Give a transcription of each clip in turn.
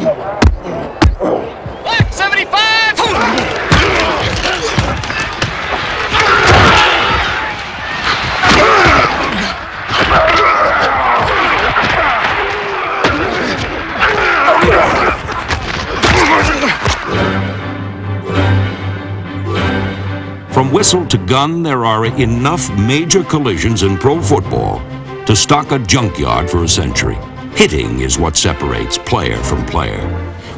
Black 75! From whistle to gun, there are enough major collisions in pro football to stock a junkyard for a century. Hitting is what separates player from player,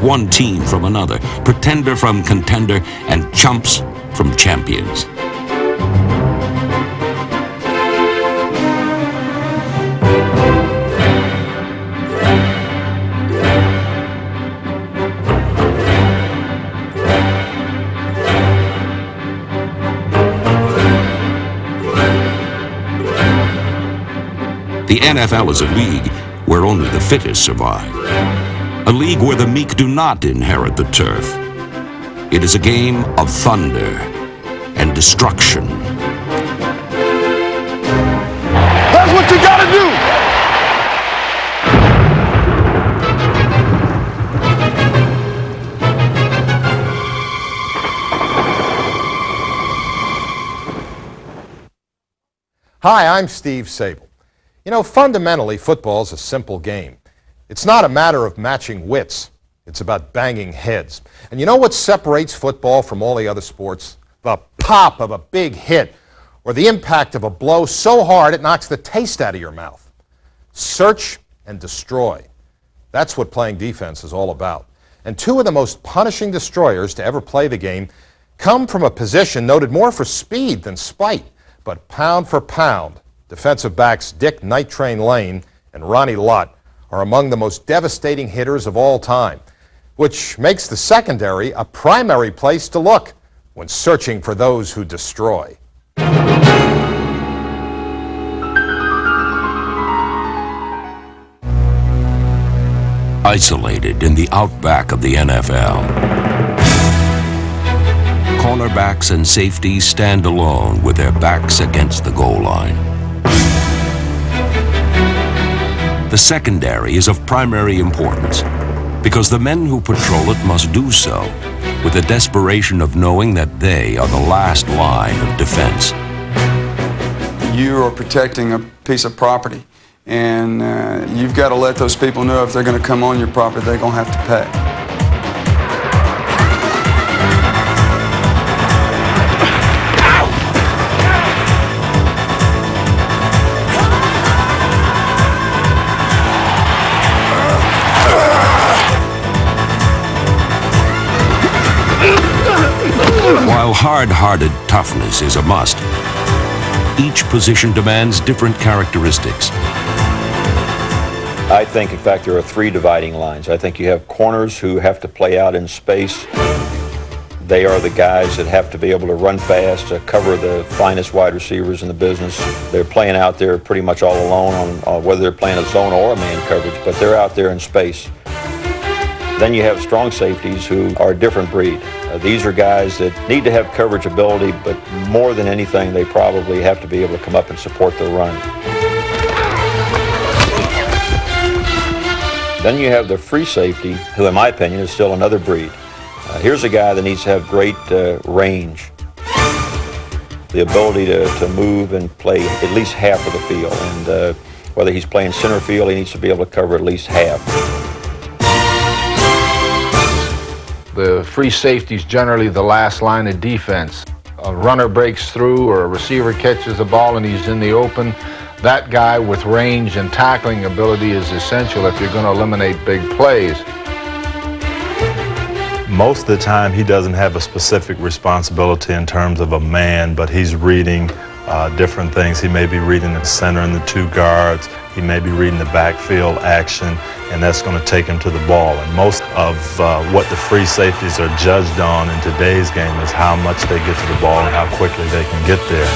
one team from another, pretender from contender, and chumps from champions. The NFL is a league where only the fittest survive. A league where the meek do not inherit the turf. It is a game of thunder and destruction. That's what you gotta do! Hi, I'm Steve Atwater. You know, fundamentally, football is a simple game. It's not a matter of matching wits. It's about banging heads. And you know what separates football from all the other sports? The pop of a big hit, or the impact of a blow so hard it knocks the taste out of your mouth. Search and destroy. That's what playing defense is all about. And two of the most punishing destroyers to ever play the game come from a position noted more for speed than spite, but pound for pound, defensive backs Dick Night Train Lane and Ronnie Lott are among the most devastating hitters of all time, which makes the secondary a primary place to look when searching for those who destroy. Isolated in the outback of the NFL, cornerbacks and safeties stand alone with their backs against the goal line. The secondary is of primary importance because the men who patrol it must do so with the desperation of knowing that they are the last line of defense. You are protecting a piece of property, and you've got to let those people know if they're going to come on your property, they're going to have to pay. While hard-hearted toughness is a must, each position demands different characteristics. I think, in fact, there are three dividing lines. I think you have corners who have to play out in space. They are the guys that have to be able to run fast, to cover the finest wide receivers in the business. They're playing out there pretty much all alone on whether they're playing a zone or a man coverage, but they're out there in space. Then you have strong safeties who are a different breed. These are guys that need to have coverage ability, but more than anything, they probably have to be able to come up and support the run. Then you have the free safety, who in my opinion is still another breed. Here's a guy that needs to have great range, the ability to move and play at least half of the field. And whether he's playing center field, he needs to be able to cover at least half. The free safety is generally the last line of defense. A runner breaks through or a receiver catches the ball and he's in the open. That guy with range and tackling ability is essential if you're going to eliminate big plays. Most of the time he doesn't have a specific responsibility in terms of a man, but he's reading different things. He may be reading the center and the two guards. He may be reading the backfield action, and that's going to take him to the ball. And most of what the free safeties are judged on in today's game is how much they get to the ball and how quickly they can get there.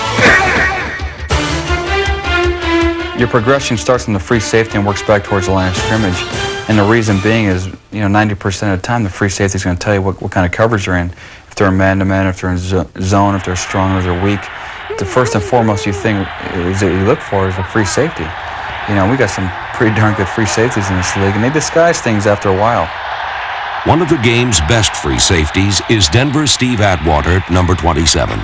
Your progression starts in the free safety and works back towards the line of scrimmage. And the reason being is, 90% of the time the free safety is going to tell you what kind of coverage they're in. If they're in man-to-man, if they're in zone, if they're strong or they're weak. The first and foremost you look for is a free safety. We got some pretty darn good free safeties in this league, and they disguise things after a while. One of the game's best free safeties is Denver's Steve Atwater, number 27.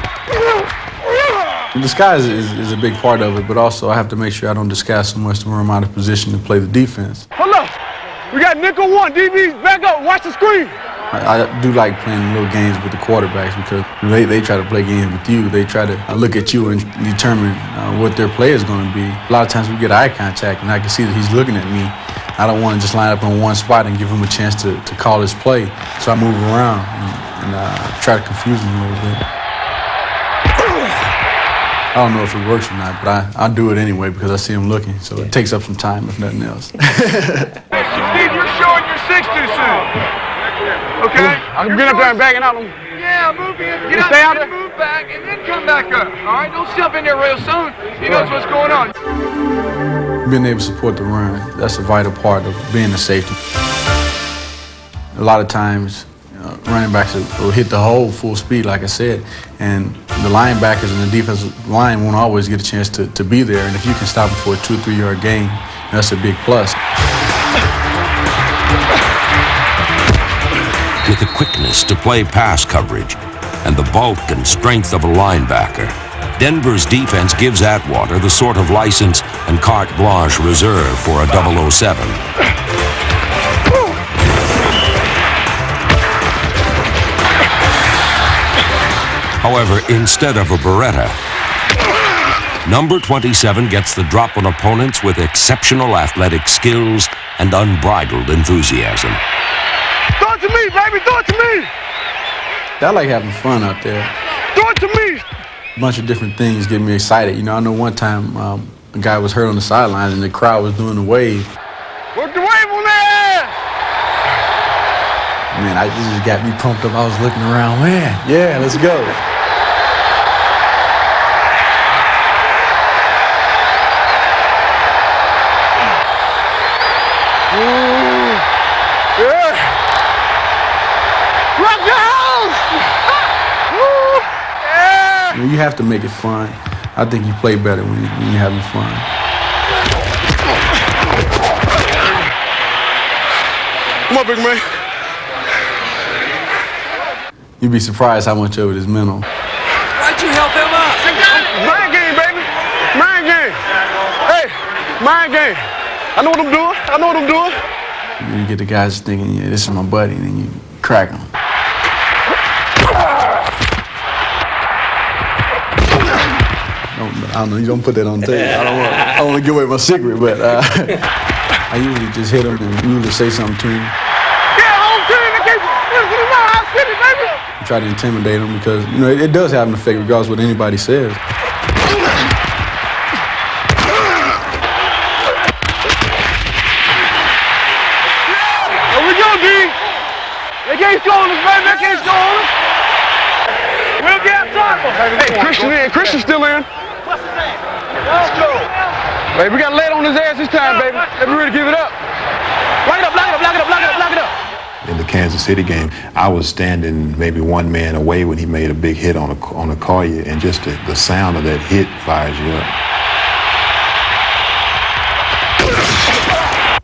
Disguise is a big part of it, but also I have to make sure I don't disguise so much to where I'm out of position to play the defense. Hold up. We got nickel one. DBs, back up. Watch the screen. I do like playing little games with the quarterbacks because they try to play games with you. They try to look at you and determine what their play is going to be. A lot of times we get eye contact, and I can see that he's looking at me. I don't want to just line up in one spot and give him a chance to call his play. So I move around and try to confuse him a little bit. I don't know if it works or not, but I do it anyway because I see him looking. So it takes up some time, if nothing else. Steve, you're showing your 6 too soon. Okay? I can get up there and back it out. Yeah, move in. Get Stay out out there. and move back, and then come back up. All right? Don't jump in there real soon. He knows what's going on. Being able to support the run, that's a vital part of being a safety. A lot of times, running backs will hit the hole full speed, like I said, and the linebackers and the defensive line won't always get a chance to be there, and if you can stop them for a 2 or 3 yard gain, that's a big plus. With the quickness to play pass coverage and the bulk and strength of a linebacker, Denver's defense gives Atwater the sort of license and carte blanche reserved for a 007. However, instead of a Beretta, number 27 gets the drop on opponents with exceptional athletic skills and unbridled enthusiasm. Throw it to me, baby. Throw it to me. I like having fun out there. Throw it to me. A bunch of different things get me excited. You know, I know one time a guy was hurt on the sidelines and the crowd was doing the wave. Work the wave on that. Man, it just got me pumped up. I was looking around, man, yeah, let's go. You have to make it fun. I think you play better when you're having fun. Come on, big man. You'd be surprised how much of it is mental. Why'd you help him up? Mind game, baby. Mind game. Hey, mind game. I know what I'm doing. I know what I'm doing. You get the guys thinking, yeah, this is my buddy, and then you crack them. I don't know, you don't put that on tape. I don't want to give away my secret, but I usually just hit them and usually say something to them. Yeah, home team. Baby. Try to intimidate them because, you know, it does have an effect regardless of what anybody says. Here we go, D. They can't score on us, baby. They can't score on us. We'll get tackle. Hey, Christian in. Christian's still in. Let's go. Baby, we got to lay it on his ass this time, baby. Let me ready to give it up. Lock it up, lock it up, lock it up, lock it up, lock it up. In the Kansas City game, I was standing maybe one man away when he made a big hit on a Collier, and just the sound of that hit fires you up.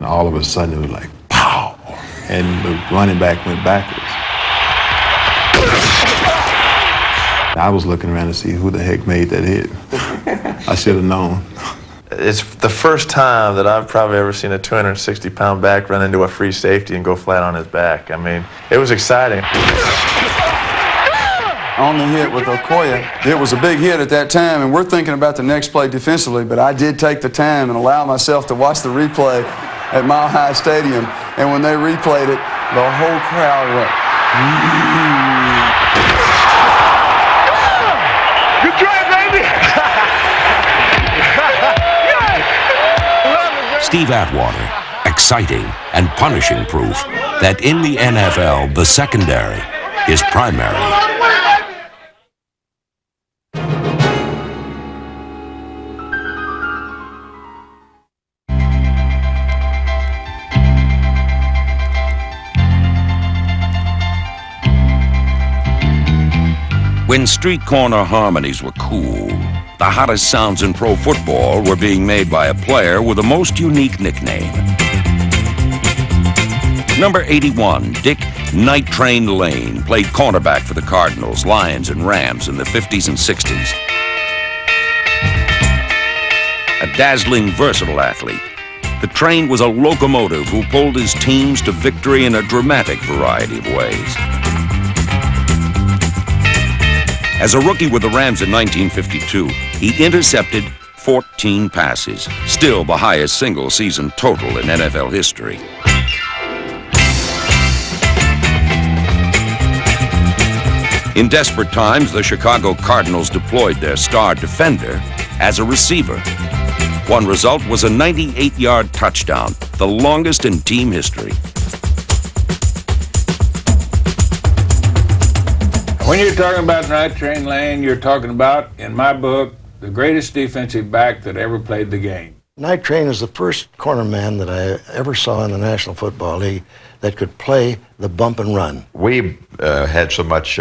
And all of a sudden, it was like, pow! And the running back went backwards. I was looking around to see who the heck made that hit. I should have known. It's the first time that I've probably ever seen a 260-pound back run into a free safety and go flat on his back. I mean, it was exciting. On the hit with Okoye, it was a big hit at that time, and we're thinking about the next play defensively, but I did take the time and allow myself to watch the replay at Mile High Stadium, and when they replayed it, the whole crowd went, Good try, baby. Steve Atwater, exciting and punishing proof that in the NFL, the secondary is primary. When street corner harmonies were cool, the hottest sounds in pro football were being made by a player with the most unique nickname. Number 81, Dick Night Train Lane played cornerback for the Cardinals, Lions, and Rams in the 50s and 60s. A dazzling, versatile athlete, the Train was a locomotive who pulled his teams to victory in a dramatic variety of ways. As a rookie with the Rams in 1952, he intercepted 14 passes, still the highest single-season total in NFL history. In desperate times, the Chicago Cardinals deployed their star defender as a receiver. One result was a 98-yard touchdown, the longest in team history. When you're talking about Night Train Lane, you're talking about, in my book, the greatest defensive back that ever played the game. Night Train is the first corner man that I ever saw in the National Football League that could play the bump and run. We had so much,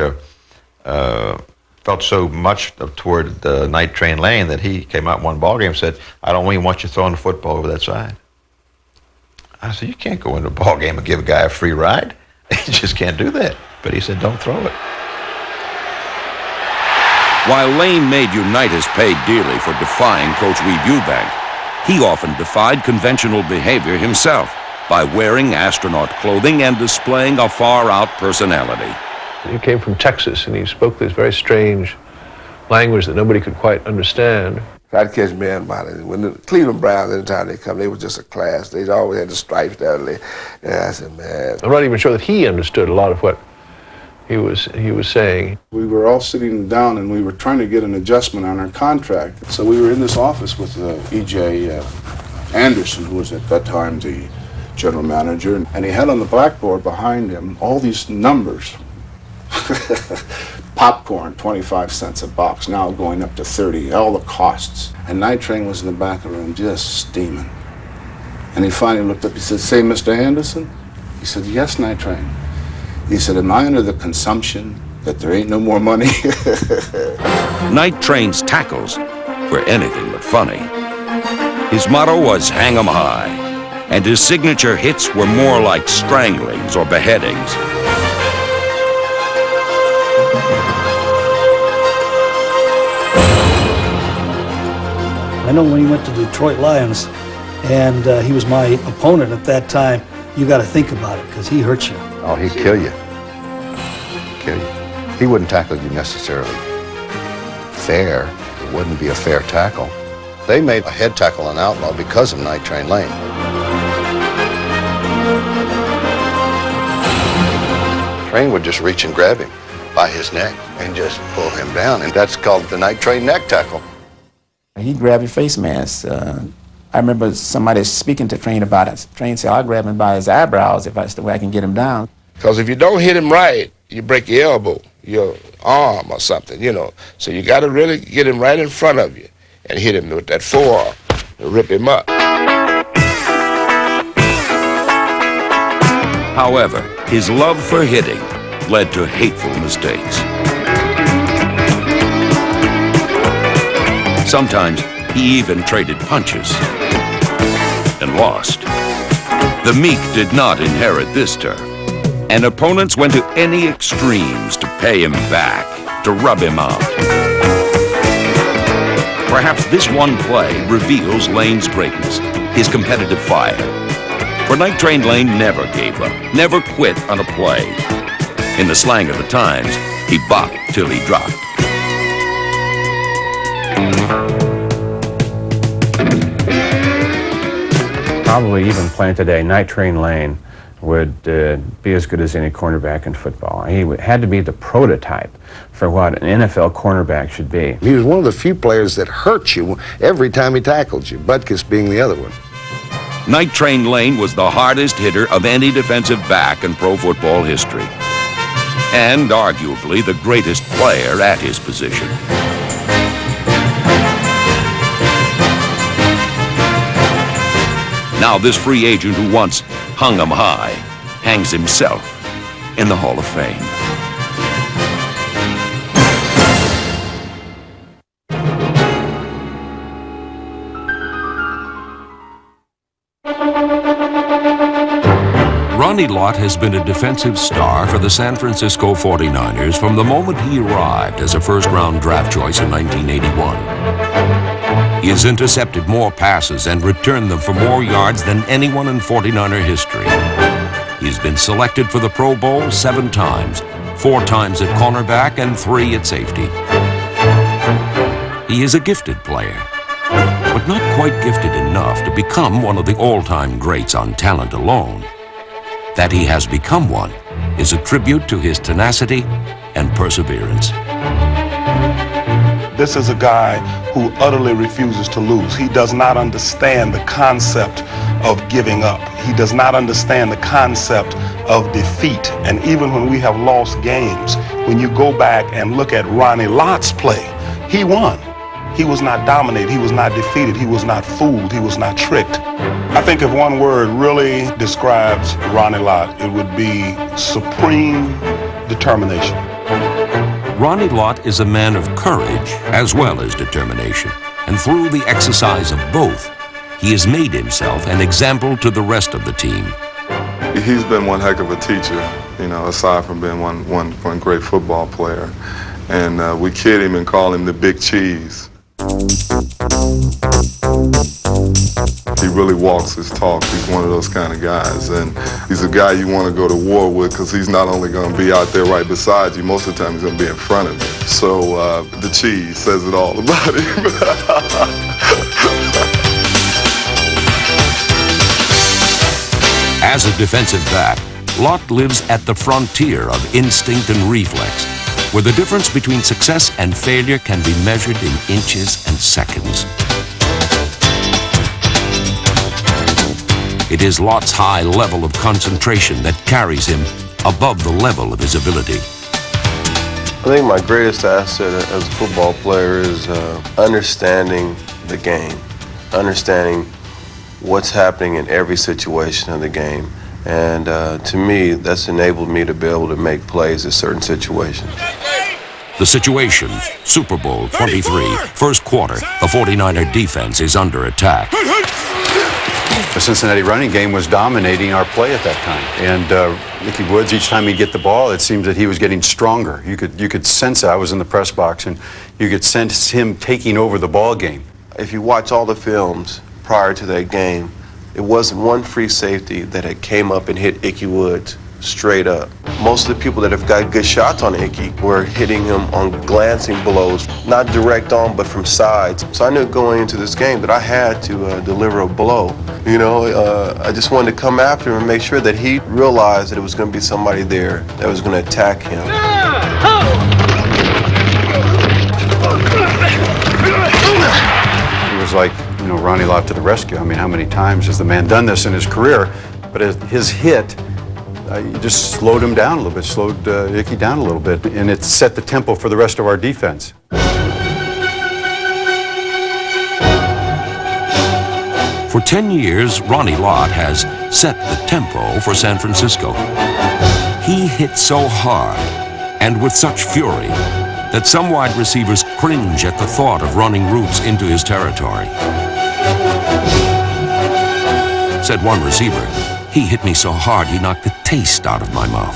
felt so much toward the Night Train Lane that he came out in one ball game and said, "I don't even want you throwing the football over that side." I said, "You can't go into a ball game and give a guy a free ride. You just can't do that." But he said, "Don't throw it." While Lane made Unitas pay dearly for defying Coach Weeb Eubank, he often defied conventional behavior himself by wearing astronaut clothing and displaying a far-out personality. He came from Texas, and he spoke this very strange language that nobody could quite understand. I'd catch man by it. When the Cleveland Browns, anytime they come, they were just a class. They always had the stripes down there. And I said, man. I'm not even sure that he understood a lot of what he was saying. We were all sitting down and we were trying to get an adjustment on our contract. So we were in this office with E.J. Anderson, who was at that time the general manager, and he had on the blackboard behind him all these numbers. Popcorn, 25 cents a box, now going up to 30, all the costs. And Night Train was in the back of the room just steaming. And he finally looked up, he said, "Say, Mr. Anderson?" He said, "Yes, Night Train." He said, "Am I under the consumption that there ain't no more money?" Night Train's tackles were anything but funny. His motto was "Hang 'em high," and his signature hits were more like stranglings or beheadings. I know when he went to the Detroit Lions, and he was my opponent at that time, you got to think about it, because he hurt you. Oh, he'd kill you. Kill you. He wouldn't tackle you necessarily fair. It wouldn't be a fair tackle. They made a head tackle an outlaw because of Night Train Lane. Train would just reach and grab him by his neck and just pull him down, and that's called the Night Train neck tackle. He grabbed your face mask. I remember somebody speaking to Train about it. Train said, "I'll grab him by his eyebrows if that's the way I can get him down." Because if you don't hit him right, you break your elbow, your arm or something, you know. So you got to really get him right in front of you and hit him with that forearm and rip him up. However, his love for hitting led to hateful mistakes. Sometimes he even traded punches and lost. The meek did not inherit this turf, and opponents went to any extremes to pay him back, to rub him out. Perhaps this one play reveals Lane's greatness, his competitive fire. For Night Train Lane never gave up, never quit on a play. In the slang of the times, he bopped till he dropped. Probably even playing today, Night Train Lane would be as good as any cornerback in football. He had to be the prototype for what an NFL cornerback should be. He was one of the few players that hurt you every time he tackled you, Butkus being the other one. Night Train Lane was the hardest hitter of any defensive back in pro football history, and arguably the greatest player at his position. Now this free agent who once hung 'em high hangs himself in the Hall of Fame. Ronnie Lott has been a defensive star for the San Francisco 49ers from the moment he arrived as a first-round draft choice in 1981. He has intercepted more passes and returned them for more yards than anyone in 49er history. He's been selected for the Pro Bowl 7 times, 4 times at cornerback and 3 at safety. He is a gifted player, but not quite gifted enough to become one of the all-time greats on talent alone. That he has become one is a tribute to his tenacity and perseverance. This is a guy who utterly refuses to lose. He does not understand the concept of giving up. He does not understand the concept of defeat. And even when we have lost games, when you go back and look at Ronnie Lott's play, he won. He was not dominated, he was not defeated, he was not fooled, he was not tricked. I think if one word really describes Ronnie Lott, it would be supreme determination. Ronnie Lott is a man of courage as well as determination, and through the exercise of both, he has made himself an example to the rest of the team. He's been one heck of a teacher, you know, aside from being one great football player. And we kid him and call him the Big Cheese. He really walks his talk. He's one of those kind of guys, and he's a guy you want to go to war with because he's not only going to be out there right beside you, most of the time he's going to be in front of you. So the cheese says it all about him. As a defensive back, Lott lives at the frontier of instinct and reflex, where the difference between success and failure can be measured in inches and seconds. It is Lott's high level of concentration that carries him above the level of his ability. I think my greatest asset as a football player is understanding the game, understanding what's happening in every situation of the game. And to me, that's enabled me to be able to make plays in certain situations. The situation, Super Bowl 23, first quarter, the 49er defense is under attack. The Cincinnati running game was dominating our play at that time. And Nicky Woods, each time he'd get the ball, it seemed that he was getting stronger. You could sense it. I was in the press box, and you could sense him taking over the ball game. If you watch all the films prior to that game, it wasn't one free safety that had came up and hit Ickey Woods straight up. Most of the people that have got good shots on Ickey were hitting him on glancing blows, not direct on, but from sides. So I knew going into this game that I had to deliver a blow. You know, I just wanted to come after him and make sure that he realized that it was going to be somebody there that was going to attack him. It was like, you know, Ronnie Lott to the rescue. I mean, how many times has the man done this in his career? But his hit, you just slowed him down a little bit, slowed Ickey down a little bit, and it set the tempo for the rest of our defense. For 10 years, Ronnie Lott has set the tempo for San Francisco. He hit so hard and with such fury that some wide receivers cringe at the thought of running routes into his territory. Said one receiver, "He hit me so hard he knocked the taste out of my mouth."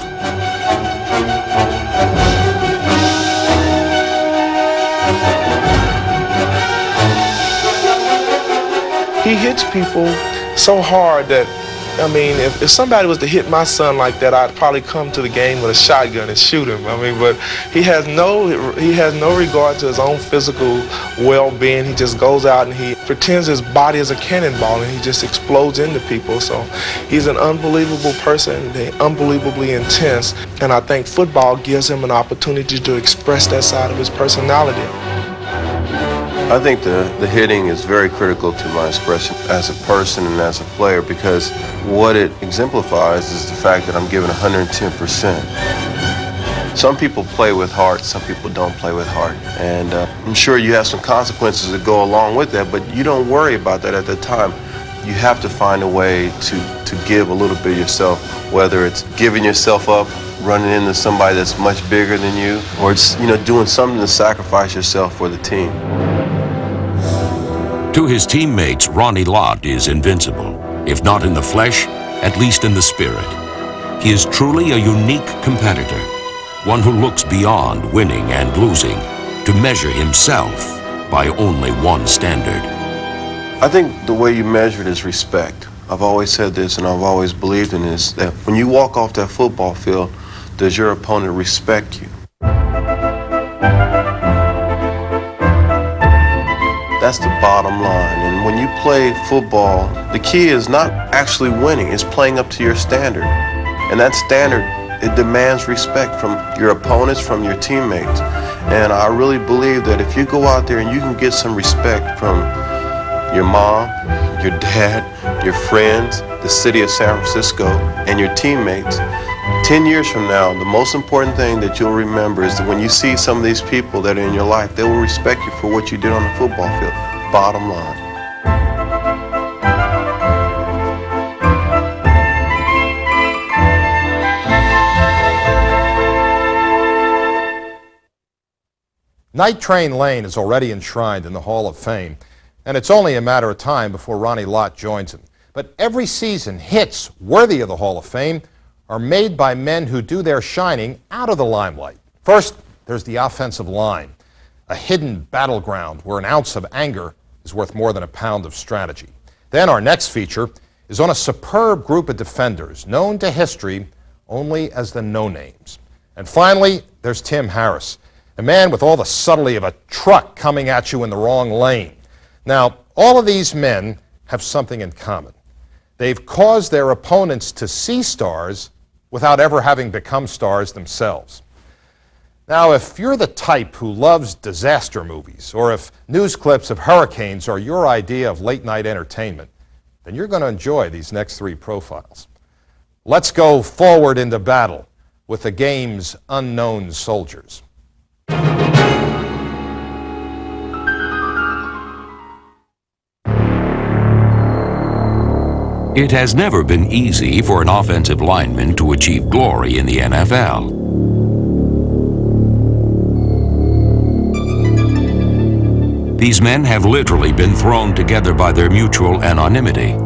He hits people so hard that, I mean, if somebody was to hit my son like that, I'd probably come to the game with a shotgun and shoot him. I mean, but he has no regard to his own physical well-being. He just goes out and he pretends his body is a cannonball and he just explodes into people. So he's an unbelievable person, unbelievably intense, and I think football gives him an opportunity to express that side of his personality. I think the hitting is very critical to my expression as a person and as a player, because what it exemplifies is the fact that I'm giving 110%. Some people play with heart, some people don't play with heart. And I'm sure you have some consequences that go along with that, but you don't worry about that at the time. You have to find a way to give a little bit of yourself, whether it's giving yourself up, running into somebody that's much bigger than you, or it's, you know, doing something to sacrifice yourself for the team. To his teammates, Ronnie Lott is invincible. If not in the flesh, at least in the spirit. He is truly a unique competitor, one who looks beyond winning and losing to measure himself by only one standard. I think the way you measure it is respect. I've always said this and I've always believed in this, that when you walk off that football field, does your opponent respect you? That's the bottom line. And when you play football, the key is not actually winning, it's playing up to your standard. And that standard, it demands respect from your opponents, from your teammates. And I really believe that if you go out there and you can get some respect from your mom, your dad, your friends, the city of San Francisco, and your teammates, 10 years from now, the most important thing that you'll remember is that when you see some of these people that are in your life, they will respect you for what you did on the football field. Bottom line. Night Train Lane is already enshrined in the Hall of Fame, and it's only a matter of time before Ronnie Lott joins him. But every season, hits worthy of the Hall of Fame are made by men who do their shining out of the limelight. First, there's the offensive line, a hidden battleground where an ounce of anger is worth more than a pound of strategy. Then our next feature is on a superb group of defenders known to history only as the no-names. And finally, there's Tim Harris, a man with all the subtlety of a truck coming at you in the wrong lane. Now, all of these men have something in common. They've caused their opponents to see stars without ever having become stars themselves. Now, if you're the type who loves disaster movies, or if news clips of hurricanes are your idea of late-night entertainment, then you're going to enjoy these next three profiles. Let's go forward into battle with the game's unknown soldiers. It has never been easy for an offensive lineman to achieve glory in the NFL. These men have literally been thrown together by their mutual anonymity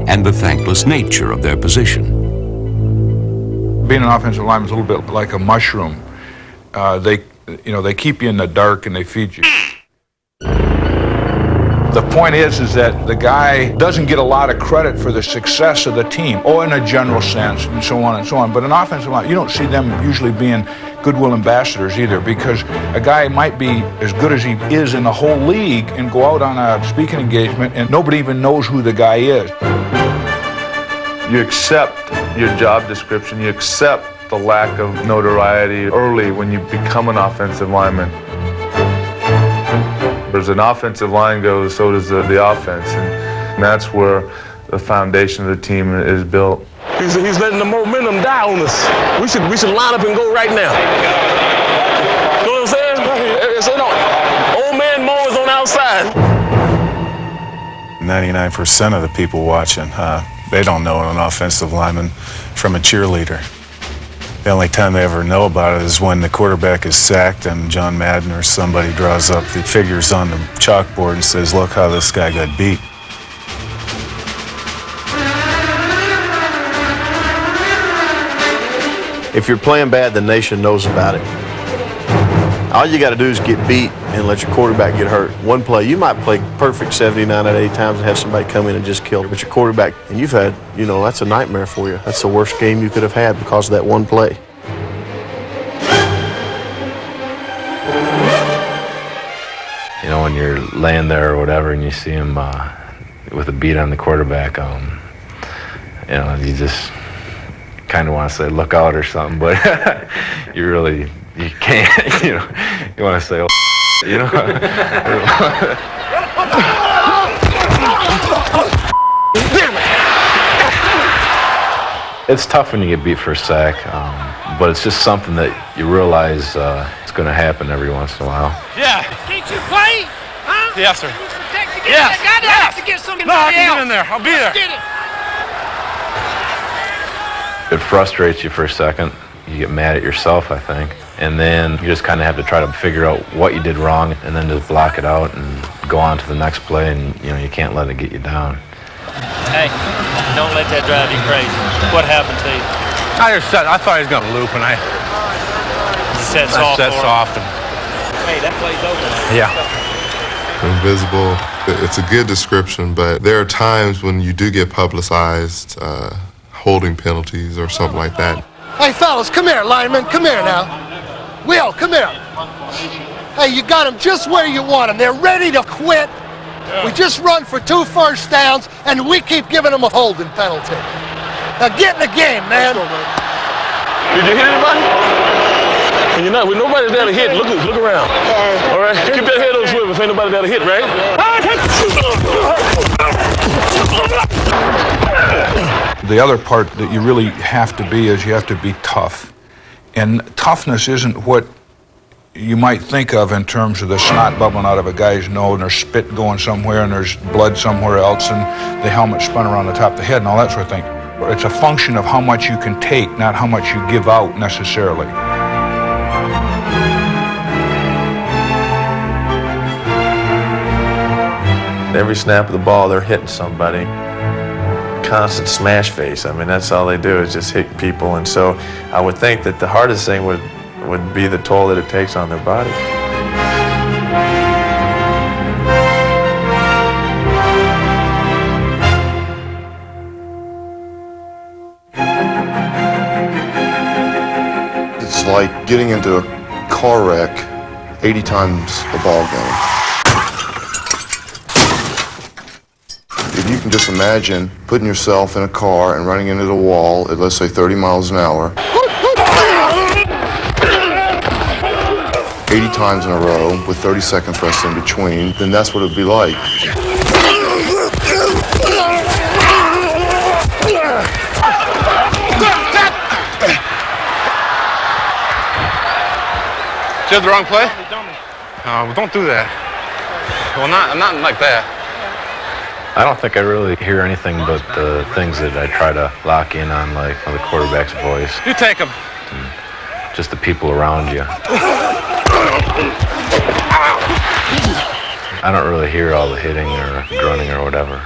and the thankless nature of their position. Being an offensive lineman is a little bit like a mushroom. They keep you in the dark and they feed you. The point is that the guy doesn't get a lot of credit for the success of the team, or in a general sense, and so on and so on. But an offensive line, you don't see them usually being goodwill ambassadors either, because a guy might be as good as he is in the whole league and go out on a speaking engagement and nobody even knows who the guy is. You accept your job description, you accept the lack of notoriety early when you become an offensive lineman. As an offensive line goes, so does the offense, and that's where the foundation of the team is built. He's letting the momentum die on us. We should line up and go right now. You know what I'm saying? So, old man Mo is on the outside. 99% of the people watching, they don't know an offensive lineman from a cheerleader. The only time they ever know about it is when the quarterback is sacked and John Madden or somebody draws up the figures on the chalkboard and says, look how this guy got beat. If you're playing bad, the nation knows about it. All you got to do is get beat and let your quarterback get hurt. One play, you might play perfect 79 out of 80 times and have somebody come in and just kill you. But your quarterback, and you've had, that's a nightmare for you. That's the worst game you could have had because of that one play. When you're laying there or whatever and you see him with a beat on the quarterback, you just kind of want to say, look out or something, but you can't, you want to say, oh, It's tough when you get beat for a sack, but it's just something that you realize it's going to happen every once in a while. Yeah. Can't you play? Huh? Yes, sir. Yes. To get somebody No, I can else. get in there. I'll be there. Get it. It frustrates you for a second. You get mad at yourself, I think. And then you just kind of have to try to figure out what you did wrong and then just block it out and go on to the next play, and you can't let it get you down. Hey, don't let that drive you crazy. What happened to you? I thought he was going to loop, and I set soft. Hey, that play's over. Yeah. Invisible, it's a good description, but there are times when you do get publicized, holding penalties or something like that. Hey, fellas, come here, linemen. Come here now. Will, come here. Hey, you got them just where you want them. They're ready to quit. We just run for 2 first downs, and we keep giving them a holding penalty. Now get in the game, man. Did you hit anybody? When you're not, when nobody's there to hit, look around. All right? Keep that head on swivel if ain't nobody there to hit, right? The other part that you really have to be is you have to be tough. And toughness isn't what you might think of in terms of the snot bubbling out of a guy's nose and there's spit going somewhere and there's blood somewhere else and the helmet spun around the top of the head and all that sort of thing. It's a function of how much you can take, not how much you give out necessarily. Every snap of the ball, they're hitting somebody. Constant smash face. I mean, that's all they do is just hit people. And so I would think that the hardest thing would be the toll that it takes on their body. It's like getting into a car wreck 80 times a ball game. If you can just imagine putting yourself in a car and running into the wall at, let's say, 30 miles an hour, 80 times in a row with 30 seconds rest in between, then that's what it would be like. Did the wrong play? Don't do that. Well, not like that. I don't think I really hear anything but the things that I try to lock in on, like the quarterback's voice. You take him. Just the people around you. I don't really hear all the hitting or grunting or whatever.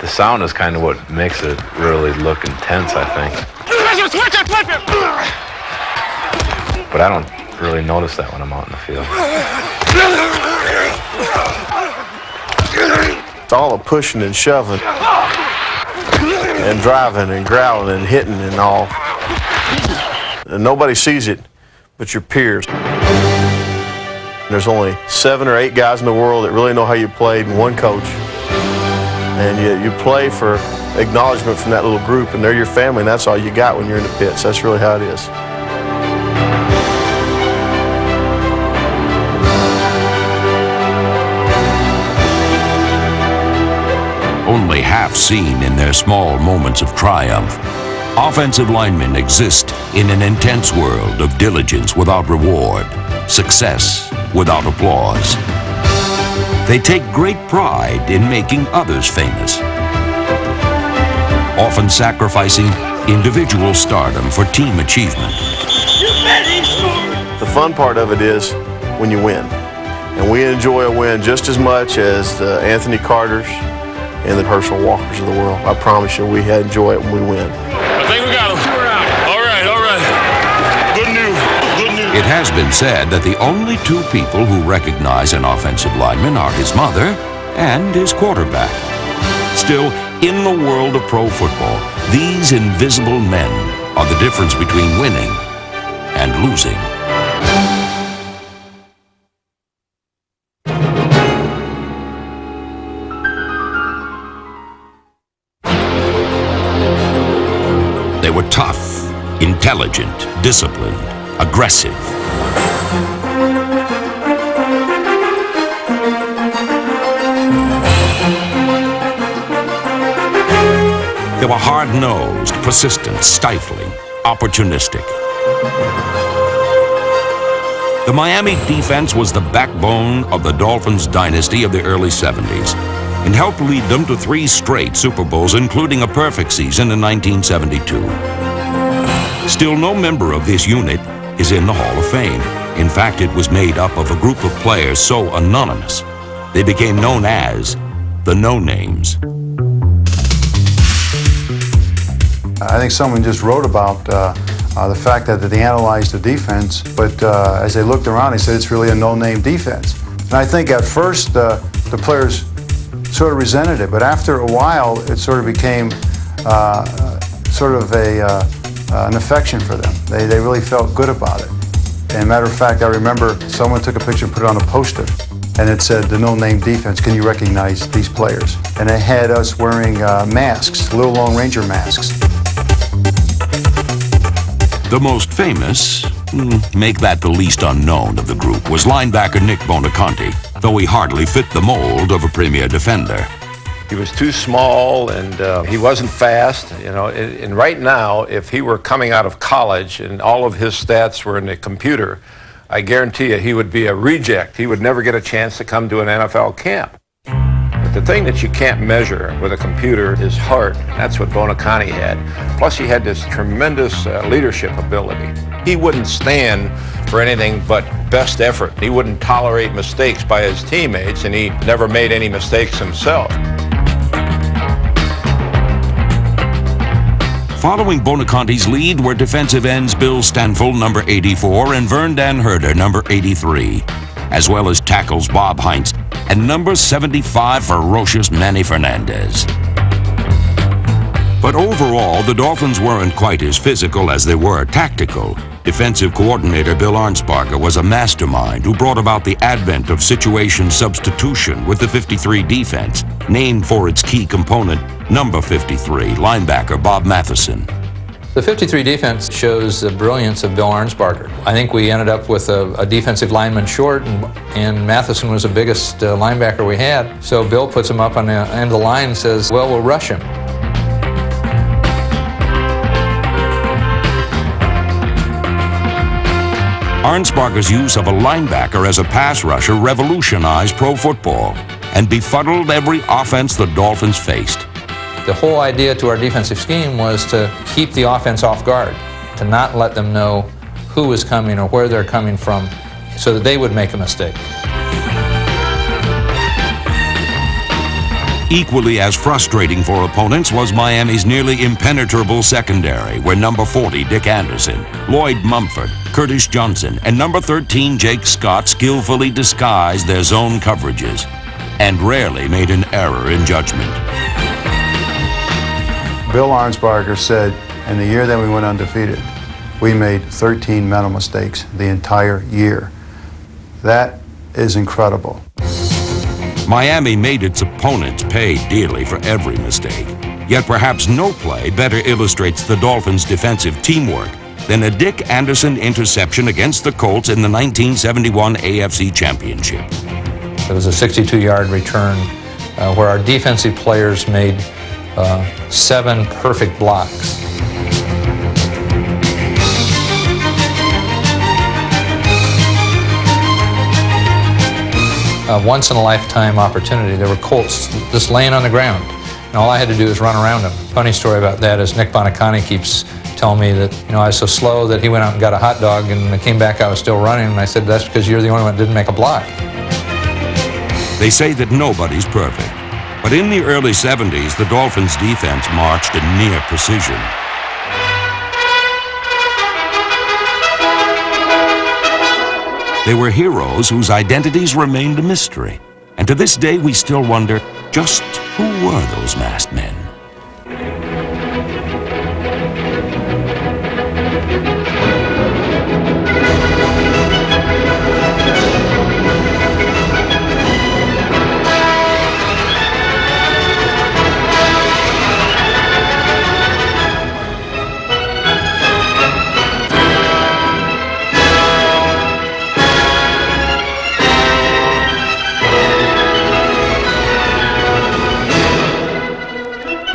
The sound is kind of what makes it really look intense, I think. But I don't really notice that when I'm out in the field. It's all a pushing and shoving and driving and growling and hitting and all. And nobody sees it but your peers. There's only 7 or 8 guys in the world that really know how you played and one coach. And you play for acknowledgement from that little group, and they're your family, and that's all you got when you're in the pits. That's really how it is. Only half seen in their small moments of triumph, offensive linemen exist in an intense world of diligence without reward, success without applause. They take great pride in making others famous, often sacrificing individual stardom for team achievement. The fun part of it is when you win. And we enjoy a win just as much as the Anthony Carters and the Herschel Walkers of the world. I promise you, we enjoy it when we win. I think we got him. All right. Good news. It has been said that the only 2 people who recognize an offensive lineman are his mother and his quarterback. Still, in the world of pro football, these invisible men are the difference between winning and losing. They were tough, intelligent, disciplined, aggressive. They were hard-nosed, persistent, stifling, opportunistic. The Miami defense was the backbone of the Dolphins dynasty of the early 70s and helped lead them to 3 straight Super Bowls, including a perfect season in 1972. Still, no member of this unit is in the Hall of Fame. In fact, it was made up of a group of players so anonymous, they became known as the no-names. I think someone just wrote about the fact that they analyzed the defense, but as they looked around, they said it's really a no-name defense. And I think at first the players sort of resented it, but after a while, it sort of became sort of an affection for them. They really felt good about it. And matter of fact, I remember someone took a picture and put it on a poster, and it said, the no-name defense, can you recognize these players? And it had us wearing masks, little Lone Ranger masks. The most famous, make that the least unknown of the group, was linebacker Nick Bonaconte, though he hardly fit the mold of a premier defender. He was too small, and he wasn't fast, you know. And right now, if he were coming out of college and all of his stats were in the computer, I guarantee you he would be a reject. He would never get a chance to come to an NFL camp. But the thing that you can't measure with a computer is heart. That's what Bonaconte had. Plus, he had this tremendous leadership ability. He wouldn't stand for anything but best effort. He wouldn't tolerate mistakes by his teammates, and he never made any mistakes himself. Following Bonaconte's lead were defensive ends Bill Stanfill, number 84, and Vern Dan Herder, number 83, as well as tackles Bob Heinz and number 75, ferocious Manny Fernandez. But overall, the Dolphins weren't quite as physical as they were tactical. Defensive coordinator Bill Arnsparger was a mastermind who brought about the advent of situation substitution with the 53 defense, named for its key component, number 53, linebacker Bob Matheson. The 53 defense shows the brilliance of Bill Arnsparger. I think we ended up with a defensive lineman short, and Matheson was the biggest linebacker we had. So Bill puts him up on the end of the line and says, well, we'll rush him. Arnsparger's use of a linebacker as a pass rusher revolutionized pro football and befuddled every offense the Dolphins faced. The whole idea to our defensive scheme was to keep the offense off guard, to not let them know who is coming or where they're coming from so that they would make a mistake. Equally as frustrating for opponents was Miami's nearly impenetrable secondary, where number 40, Dick Anderson, Lloyd Mumford, Curtis Johnson, and number 13, Jake Scott skillfully disguised their zone coverages and rarely made an error in judgment. Bill Arnsparger said, in the year that we went undefeated, we made 13 mental mistakes the entire year. That is incredible. Miami made its opponents pay dearly for every mistake. Yet perhaps no play better illustrates the Dolphins' defensive teamwork than a Dick Anderson interception against the Colts in the 1971 AFC Championship. It was a 62-yard return where our defensive players made 7 perfect blocks. A once-in-a-lifetime opportunity. There were Colts just laying on the ground, and all I had to do was run around them. Funny story about that is Nick Bonaconte keeps telling me that, you know, I was so slow that he went out and got a hot dog, and when I came back I was still running, and I said, that's because you're the only one that didn't make a block. They say that nobody's perfect, but in the early 70s, the Dolphins' defense marched in near precision. They were heroes whose identities remained a mystery. And to this day, we still wonder, just who were those masked men?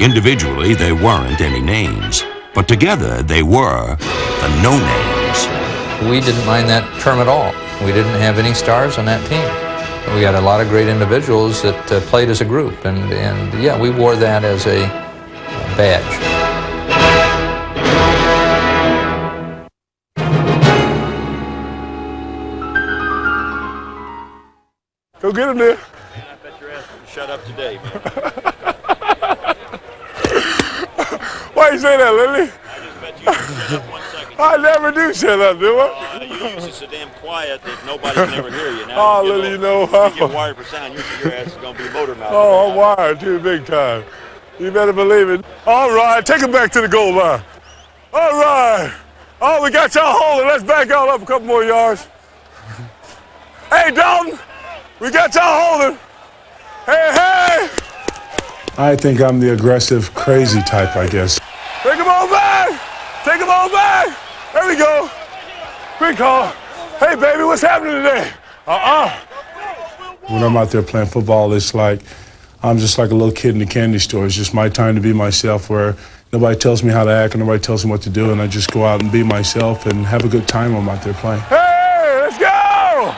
Individually, they weren't any names, but together they were the no-names. We didn't mind that term at all. We didn't have any stars on that team. We had a lot of great individuals that played as a group, and yeah, we wore that as a badge. Go get him there. shut up today, man. Why you say that, Lily? I just bet you didn't shut up 1 second. I never do shut up, do I? You usually so damn quiet that nobody can ever hear you. Oh, Now Lily, you know you how. get wired for sound, your ass is going to be motor mouth. Oh, I'm wired too, big time. You better believe it. All right, take it back to the goal line. All right. Oh, we got y'all holding. Let's back y'all up a couple more yards. Hey, Dalton, we got y'all holding. Hey, hey. I think I'm the aggressive, crazy type, I guess. Take him on back. Take him on back. There we go. Quick call. Hey, baby, what's happening today? When I'm out there playing football, it's like I'm just like a little kid in a candy store. It's just my time to be myself, where nobody tells me how to act and nobody tells me what to do, and I just go out and be myself and have a good time when I'm out there playing. Hey, let's go!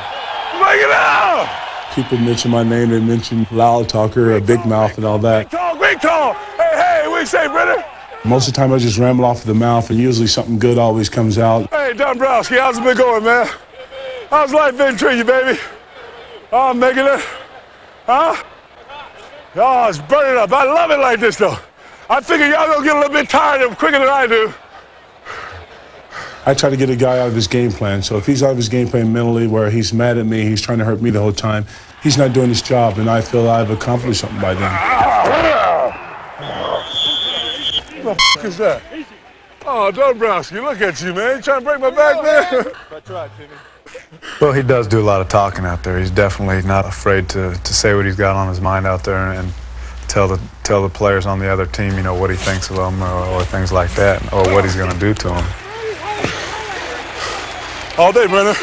Bring it out! People mention my name, they mention loud talker, a big mouth and all that. Great call! Hey, what you say, brother? Most of the time I just ramble off of the mouth, and usually something good always comes out. Hey, Dombrowski, how's it been going, man? How's life been treating you, baby? Oh, I'm making it. Huh? Oh, it's burning up. I love it like this, though. I figure y'all gonna get a little bit tired of it quicker than I do. I try to get a guy out of his game plan. So if he's out of his game plan mentally, where he's mad at me, he's trying to hurt me the whole time, he's not doing his job, and I feel I've accomplished something by then. What the f*** is that? Oh, Dombrowski, look at you, man. You trying to break my back, man? I tried, Timmy. Well, he does do a lot of talking out there. He's definitely not afraid to say what he's got on his mind out there and tell the players on the other team, you know, what he thinks of them or things like that, or what he's going to do to them. All day, brother.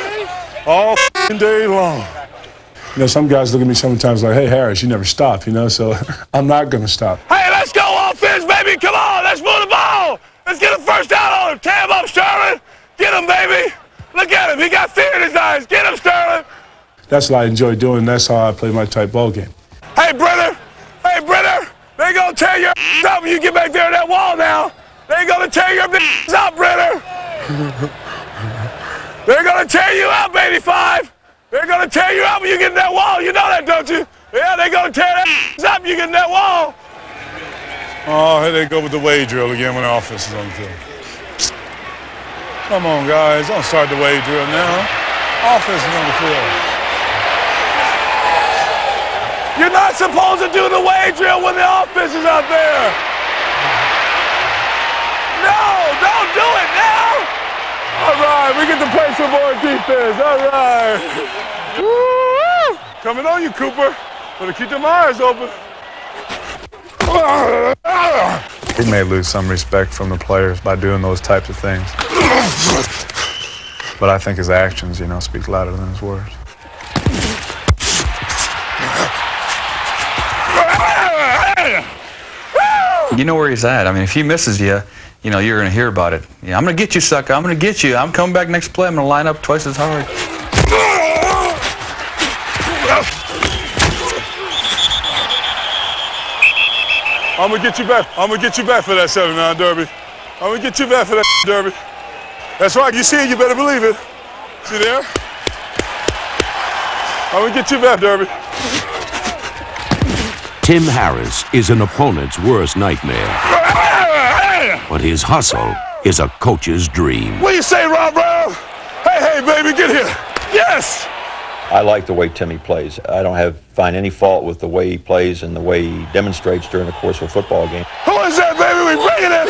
All day long. You know, some guys look at me sometimes like, hey, Harris, you never stop, you know, so I'm not going to stop. Hey, let's go offense, baby. Come on, let's move the ball. Let's get a first down on him. Tear him up, Sterling. Get him, baby. Look at him. He got fear in his eyes. Get him, Sterling. That's what I enjoy doing. That's how I play my type ball game. Hey, brother. Hey, brother. They gonna tear your up when you get back there on that wall now. They gonna tear your up, brother. They're gonna tear you up, 85. They're gonna tear you up when you get in that wall. You know that, don't you? Yeah, they're gonna tear that up when you get in that wall. Oh, here they go with the wade drill again when the offense is on the field. Come on, guys. Don't start the wade drill now. Offense is on the field. You're not supposed to do the wade drill when the offense is out there. No, don't do it now. All right, we get to play some more defense. All right. Woo! Coming on you, Cooper. Better keep them eyes open. He may lose some respect from the players by doing those types of things. But I think his actions, you know, speak louder than his words. You know where he's at. I mean, if he misses you, you know, you're going to hear about it. Yeah, I'm going to get you, sucker. I'm going to get you. I'm coming back next play. I'm going to line up twice as hard. I'm going to get you back. I'm going to get you back for that 79 Derby. I'm going to get you back for that Derby. That's right. You see it, you better believe it. See there? I'm going to get you back, Derby. Tim Harris is an opponent's worst nightmare. But his hustle is a coach's dream. What do you say, Rob Brown? Hey, baby, get here. Yes! I like the way Timmy plays. I don't find any fault with the way he plays and the way he demonstrates during the course of a football game. Who is that, baby? We bringing it.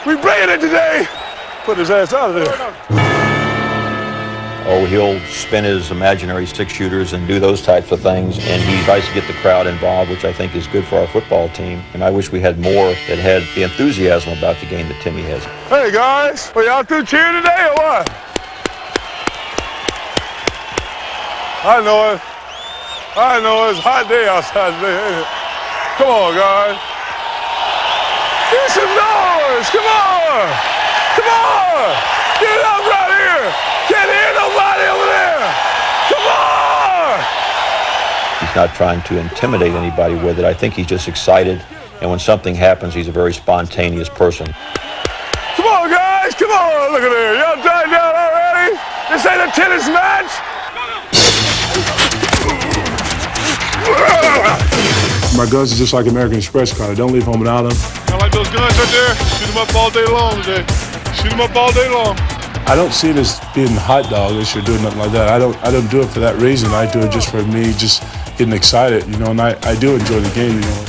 We bringing it today. Put his ass out of there. Oh, he'll spin his imaginary six-shooters and do those types of things, and he tries to get the crowd involved, which I think is good for our football team. And I wish we had more that had the enthusiasm about the game that Timmy has. Hey, guys. Are y'all through cheering today or what? I know it. I know it's a hot day outside today. Come on, guys. Get some noise. Come on. Come on. Get it up right here. Can't hear nobody over there. Come on. He's not trying to intimidate anybody with it. I think he's just excited. And when something happens, he's a very spontaneous person. Come on, guys. Come on. Look at there. Y'all tied down already? This ain't a tennis match. My guns are just like American Express card. I don't leave home without them. I like those guns right there. Shoot them up all day long today. Shoot them up all day long. I don't see it as being hot dog or doing nothing like that. I don't do it for that reason. I do it just for me, just getting excited, you know, and I do enjoy the game, you know.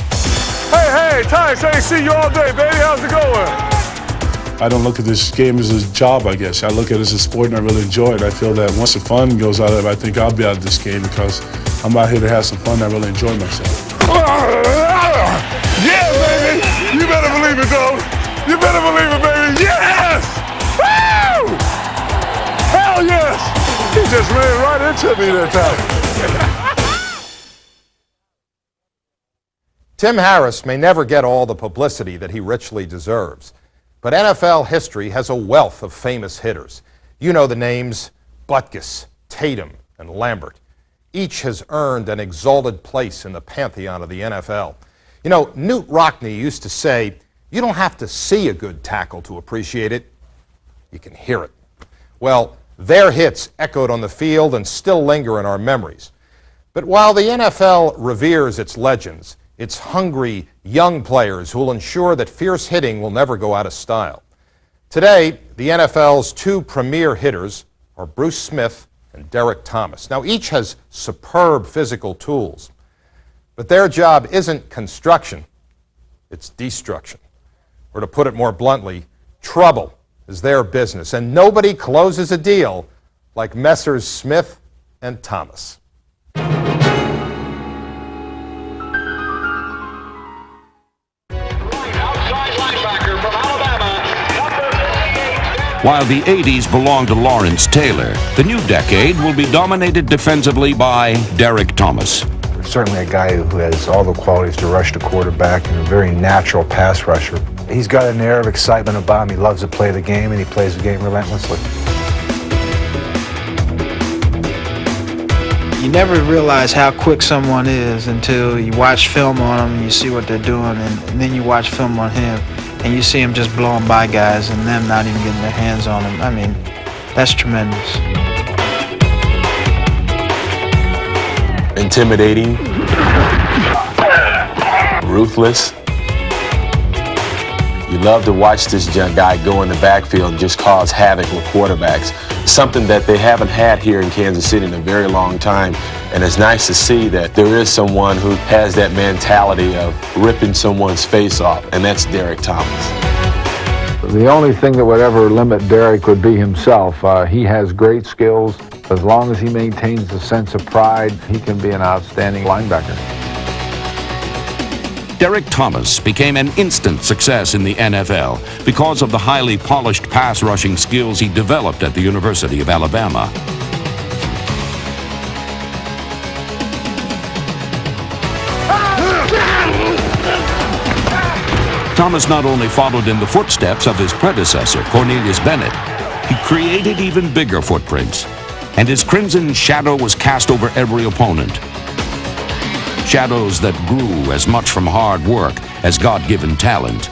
Hey, Tice, I ain't see you all day, baby. How's it going? I don't look at this game as a job, I guess. I look at it as a sport and I really enjoy it. I feel that once the fun goes out of it, I think I'll be out of this game because I'm out here to have some fun and I really enjoy myself. Yeah, baby! You better believe it, though. You better believe it, baby. Yes! Woo! Hell yes! He just ran right into me that time. Tim Harris may never get all the publicity that he richly deserves, but NFL history has a wealth of famous hitters. You know the names Butkus, Tatum, and Lambert. Each has earned an exalted place in the pantheon of the NFL. You know, Newt Rockne used to say, you don't have to see a good tackle to appreciate it, you can hear it. Well, their hits echoed on the field and still linger in our memories. But while the NFL reveres its legends, it's hungry young players who will ensure that fierce hitting will never go out of style. Today, the NFL's two premier hitters are Bruce Smith and Derek Thomas. Now, each has superb physical tools, but their job isn't construction, it's destruction. Or to put it more bluntly, trouble is their business, and nobody closes a deal like Messrs. Smith and Thomas. While the 80s belonged to Lawrence Taylor, the new decade will be dominated defensively by Derek Thomas. Certainly a guy who has all the qualities to rush the quarterback and a very natural pass rusher. He's got an air of excitement about him. He loves to play the game, and he plays the game relentlessly. You never realize how quick someone is until you watch film on them and you see what they're doing, and then you watch film on him and you see him just blowing by guys and them not even getting their hands on him. I mean, that's tremendous. Intimidating, ruthless. You love to watch this young guy go in the backfield and just cause havoc with quarterbacks. Something that they haven't had here in Kansas City in a very long time. And it's nice to see that there is someone who has that mentality of ripping someone's face off, and that's Derek Thomas. The only thing that would ever limit Derek would be himself. He has great skills. As long as he maintains a sense of pride, he can be an outstanding linebacker. Derek Thomas became an instant success in the NFL because of the highly polished pass rushing skills he developed at the University of Alabama. Thomas not only followed in the footsteps of his predecessor, Cornelius Bennett, he created even bigger footprints, and his crimson shadow was cast over every opponent. Shadows that grew as much from hard work as God-given talent.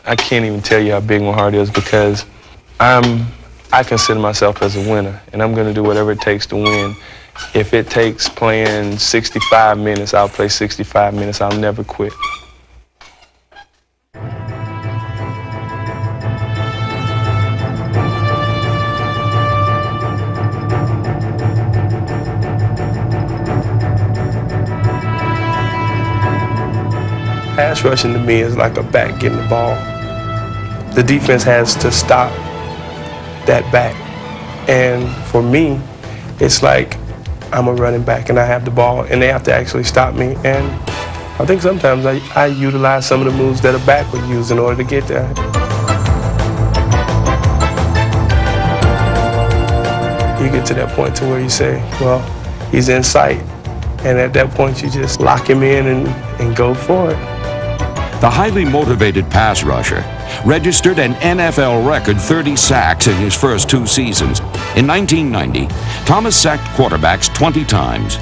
I can't even tell you how big my heart is because I consider myself as a winner, and I'm going to do whatever it takes to win. If it takes playing 65 minutes, I'll play 65 minutes. I'll never quit. Pass rushing to me is like a back getting the ball. The defense has to stop that back. And for me, it's like I'm a running back and I have the ball and they have to actually stop me. And I think sometimes I utilize some of the moves that a back would use in order to get there. You get to that point to where you say, well, he's in sight. And at that point, you just lock him in and go for it. The highly motivated pass rusher registered an NFL record 30 sacks in his first 2 seasons. In 1990, Thomas sacked quarterbacks 20 times.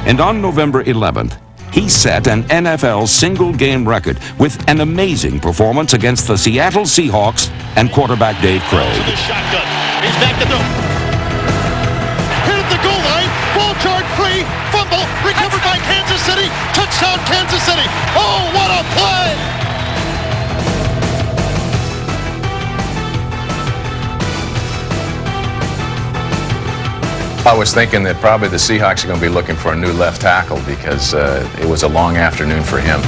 And on November 11th, he set an NFL single-game record with an amazing performance against the Seattle Seahawks and quarterback Dave Craig. Shotgun. He's back to throw. Hit at the goal line. Ball charged free. Fumble. Recovered by Kansas City. Touchdown, Kansas City. Oh, what a play! I was thinking that probably the Seahawks are going to be looking for a new left tackle because it was a long afternoon for him.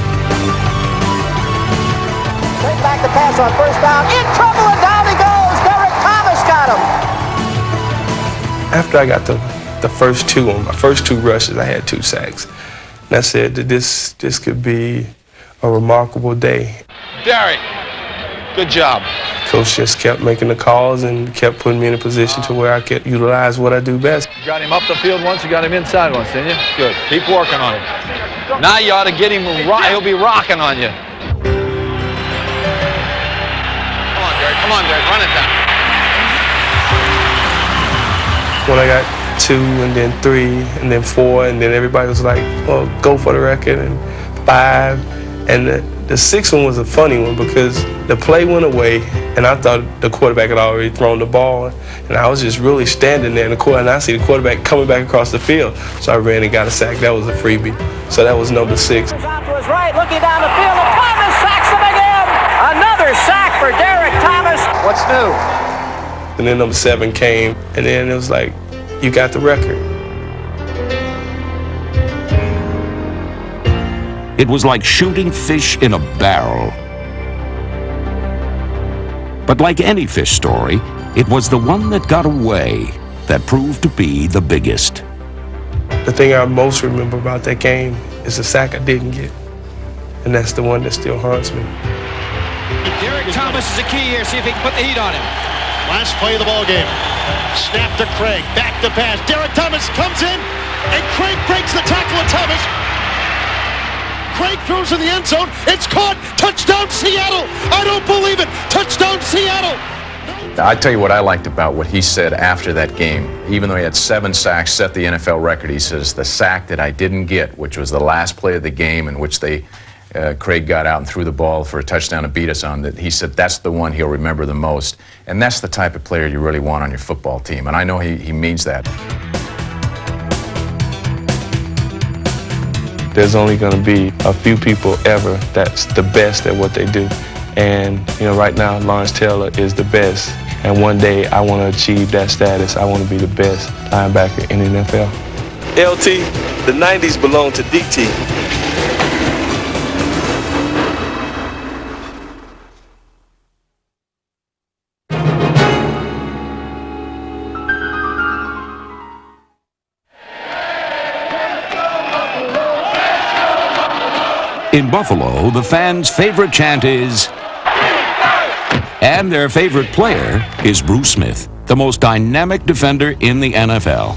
Straight back to pass on first down. In trouble, and down he goes. Derek Thomas got him. After I got the first two on my first two rushes, I had 2 sacks. And I said that this could be a remarkable day. Derek, good job. Coach just kept making the calls and kept putting me in a position to where I could utilize what I do best. You got him up the field once, you got him inside once, didn't you? Good. Keep working on him. Now you ought to get him, he'll be rocking on you. Come on, Derek, run it down. When I got 2 and then 3 and then 4 and then everybody was like, well, go for the record, and 5. And the 6th one was a funny one because the play went away and I thought the quarterback had already thrown the ball, and I was just really standing there in the corner, and I see the quarterback coming back across the field. So I ran and got a sack. That was a freebie. So that was number 6. Out to his right, looking down the field, and Thomas sacks him again. Another sack for Derek Thomas. What's new? And then number 7 came, and then it was like, you got the record. It was like shooting fish in a barrel. But like any fish story, it was the one that got away that proved to be the biggest. The thing I most remember about that game is the sack I didn't get. And that's the one that still haunts me. Derek Thomas is a key here. See if he can put the heat on him. Last play of the ball game. Snap to Craig. Back to pass. Derek Thomas comes in, and Craig breaks the tackle of Thomas. Craig throws in the end zone. It's caught. Touchdown, Seattle. I don't believe it. Touchdown, Seattle. I tell you what I liked about what he said after that game. Even though he had 7 sacks, set the NFL record, he says the sack that I didn't get, which was the last play of the game in which Craig got out and threw the ball for a touchdown to beat us on, that he said that's the one he'll remember the most. And that's the type of player you really want on your football team. And I know he means that. There's only going to be a few people ever that's the best at what they do. And, right now, Lawrence Taylor is the best. And one day, I want to achieve that status. I want to be the best linebacker in the NFL. LT, the 90s belong to DT. In Buffalo, the fans' favorite chant is, and their favorite player is Bruce Smith, the most dynamic defender in the NFL.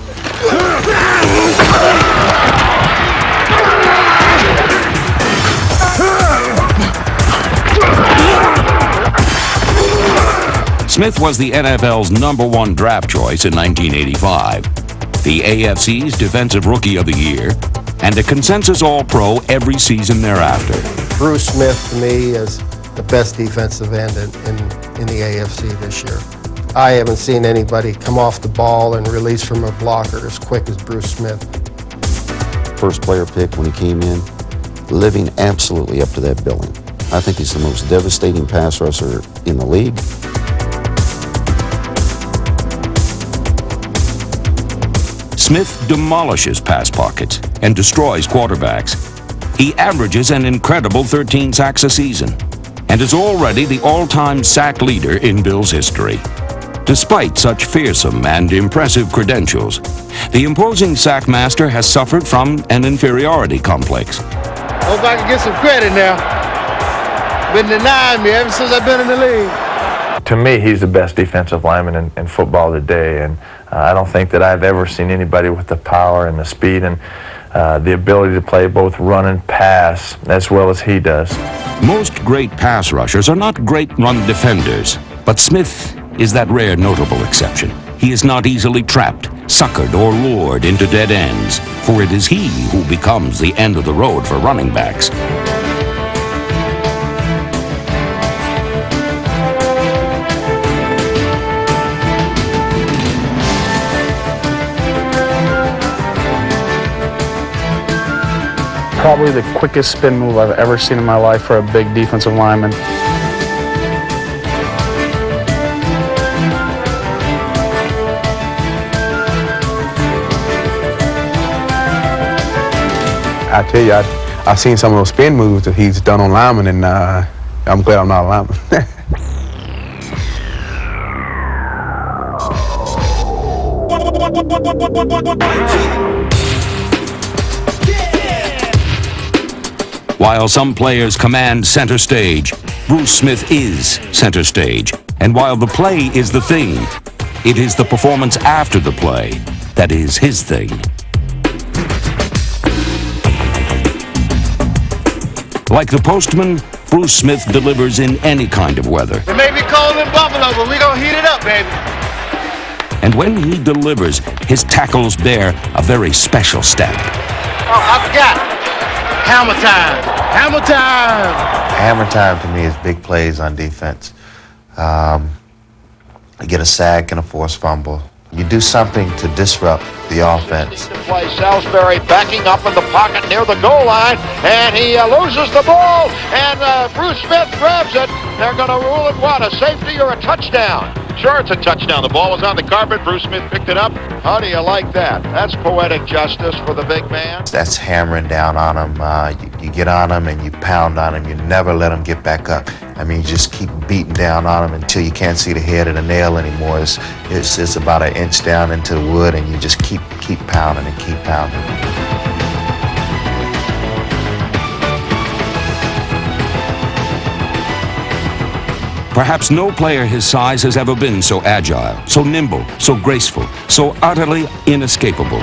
Smith was the NFL's #1 draft choice in 1985, the AFC's Defensive Rookie of the Year, and a consensus All-Pro every season thereafter. Bruce Smith, to me, is the best defensive end in the AFC this year. I haven't seen anybody come off the ball and release from a blocker as quick as Bruce Smith. First player pick when he came in, living absolutely up to that billing. I think he's the most devastating pass rusher in the league. Smith demolishes pass pockets and destroys quarterbacks. He averages an incredible 13 sacks a season and is already the all-time sack leader in Bills history. Despite such fearsome and impressive credentials, the imposing sack master has suffered from an inferiority complex. Hope I can get some credit now. Been denying me ever since I've been in the league. To me, he's the best defensive lineman in football today, and I don't think that I've ever seen anybody with the power and the speed and the ability to play both run and pass as well as he does. Most great pass rushers are not great run defenders, but Smith is that rare notable exception. He is not easily trapped, suckered or lured into dead ends, for it is he who becomes the end of the road for running backs. Probably the quickest spin move I've ever seen in my life for a big defensive lineman. I tell you, I've seen some of those spin moves that he's done on linemen, and I'm glad I'm not a lineman. While some players command center stage, Bruce Smith is center stage. And while the play is the thing, it is the performance after the play that is his thing. Like the postman, Bruce Smith delivers in any kind of weather. It may be cold in Buffalo, but we gonna heat it up, baby. And when he delivers, his tackles bear a very special step. Oh, I forgot. Hammer time. Hammer time. Hammer time to me is big plays on defense. You get a sack and a forced fumble. You do something to disrupt the offense. Play Salisbury backing up in the pocket near the goal line, and he loses the ball, and Bruce Smith grabs it. They're going to rule it what, a safety or a touchdown? Sure, it's a touchdown. The ball was on the carpet. Bruce Smith picked it up. How do you like that? That's poetic justice for the big man. That's hammering down on him. You get on him and you pound on him. You never let him get back up. I mean, you just keep beating down on him until you can't see the head of the nail anymore. It's about an inch down into the wood, and you just keep pounding and keep pounding. Perhaps no player his size has ever been so agile, so nimble, so graceful, so utterly inescapable.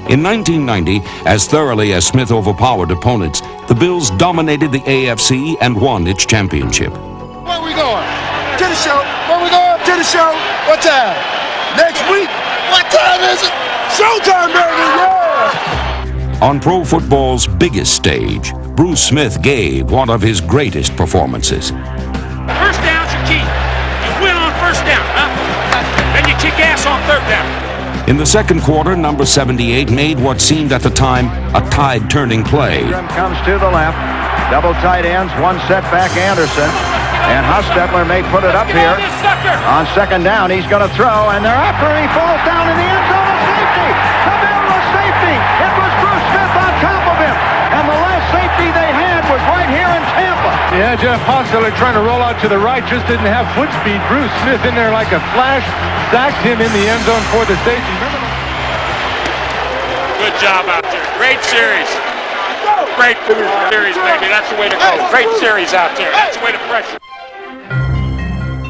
In 1990, as thoroughly as Smith overpowered opponents, the Bills dominated the AFC and won its championship. Where we going? To the show. Where we going? To the show. What time? Next week? What time is it? Showtime, baby, yeah! On pro football's biggest stage, Bruce Smith gave one of his greatest performances. First down's your key. You win on first down, huh? Then you kick ass on third down. In the second quarter, number 78 made what seemed at the time a tide-turning play. Comes to the left. Double tight ends, one set back Anderson. And Hostetler may put it up here. On second down, he's going to throw, and they're after him. He falls down in the end zone. A safety. The middle of safety. It was Bruce Smith on top of him. And the last safety they had was right here in Tampa. Yeah, Jeff Hostetler trying to roll out to the right, just didn't have foot speed. Bruce Smith in there like a flash, sacked him in the end zone for the safety. Good job out there. Great series. Great series, baby. That's the way to go. Great series out there. That's the way to pressure.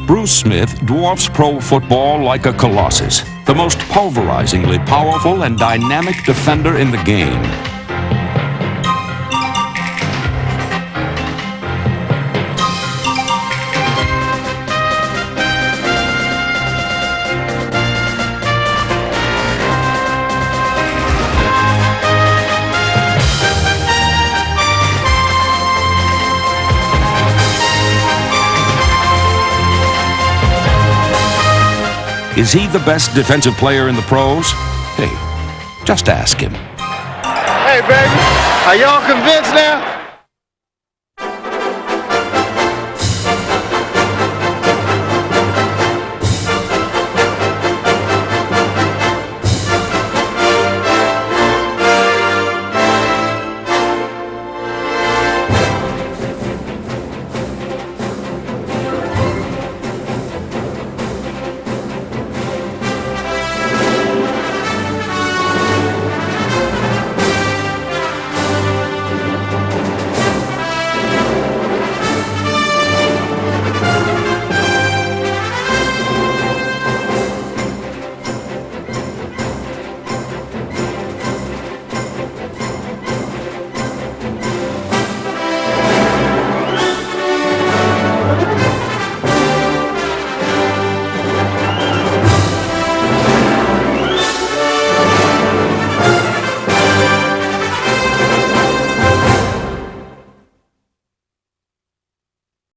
Bruce Smith dwarfs pro football like a colossus, the most pulverizingly powerful and dynamic defender in the game. Is he the best defensive player in the pros? Hey, just ask him. Hey, baby, are y'all convinced now?